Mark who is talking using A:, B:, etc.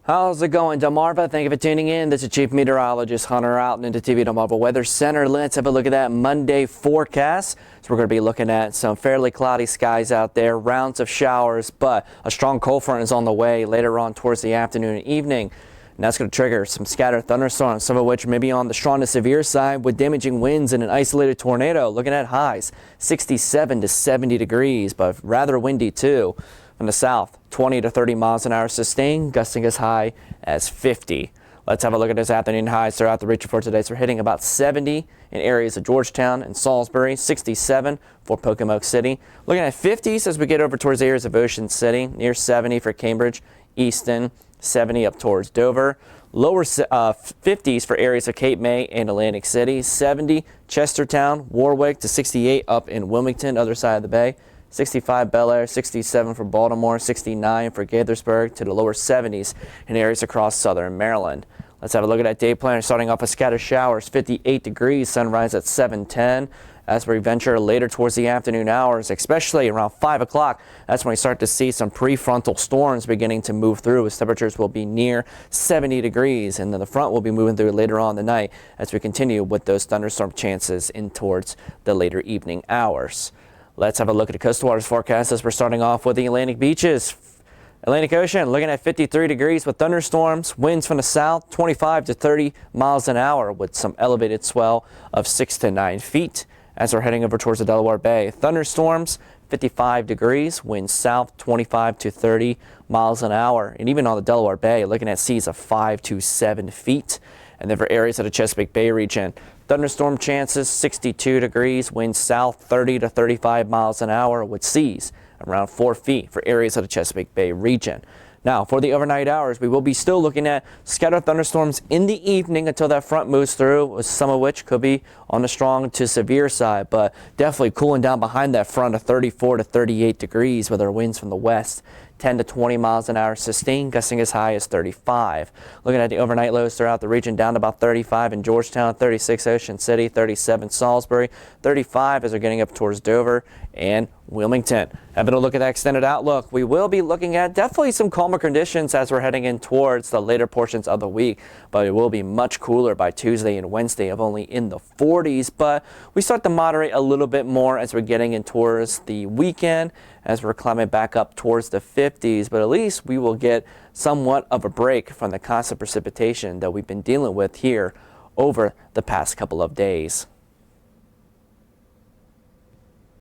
A: How's it going, Delmarva? Thank you for tuning in. This is Chief Meteorologist Hunter out into TV Delmarva Weather Center. Let's have a look at that Monday forecast. So we're going to be looking at some fairly cloudy skies out there, rounds of showers, but a strong cold front is on the way later on towards the afternoon and evening. And that's going to trigger some scattered thunderstorms, some of which may be on the strong to severe side with damaging winds and an isolated tornado. Looking at highs 67 to 70 degrees, but rather windy too. From the south, 20 to 30 miles an hour sustained, gusting as high as 50. Let's have a look at this afternoon highs throughout the region for today. So we're hitting about 70 in areas of Georgetown and Salisbury, 67 for Pocomoke City. Looking at 50s as we get over towards the areas of Ocean City, near 70 for Cambridge, Easton, 70 up towards Dover. Lower 50s for areas of Cape May and Atlantic City, 70 Chestertown, Warwick to 68 up in Wilmington, other side of the bay. 65 Bel Air, 67 for Baltimore, 69 for Gaithersburg to the lower 70s in areas across southern Maryland. Let's have a look at that day planner starting off with scattered showers, 58 degrees, sunrise at 7:10. As we venture later towards the afternoon hours, especially around 5 o'clock, that's when we start to see some prefrontal storms beginning to move through as temperatures will be near 70 degrees. And then the front will be moving through later on in the night as we continue with those thunderstorm chances in towards the later evening hours. Let's have a look at the coastal waters forecast as we're starting off with the Atlantic beaches. Atlantic Ocean looking at 53 degrees with thunderstorms, winds from the south 25 to 30 miles an hour with some elevated swell of 6 to 9 feet. As we're heading over towards the Delaware Bay, thunderstorms 55 degrees, winds south 25 to 30 miles an hour. And even on the Delaware Bay, looking at seas of 5 to 7 feet. And then for areas of the Chesapeake Bay region, thunderstorm chances 62 degrees, winds south 30 to 35 miles an hour with seas around 4 feet for areas of the Chesapeake Bay region. Now, for the overnight hours, we will be still looking at scattered thunderstorms in the evening until that front moves through, some of which could be on the strong to severe side, but definitely cooling down behind that front of 34 to 38 degrees with our winds from the west. 10 to 20 miles an hour sustained, gusting as high as 35. Looking at the overnight lows throughout the region, down to about 35 in Georgetown, 36 Ocean City, 37 Salisbury, 35 as we're getting up towards Dover and Wilmington. Having a look at that extended outlook, we will be looking at definitely some calmer conditions as we're heading in towards the later portions of the week, but it will be much cooler by Tuesday and Wednesday of only in the 40s, but we start to moderate a little bit more as we're getting in towards the weekend, as we're climbing back up towards the 50s, but at least we will get somewhat of a break from the constant precipitation that we've been dealing with here over the past couple of days.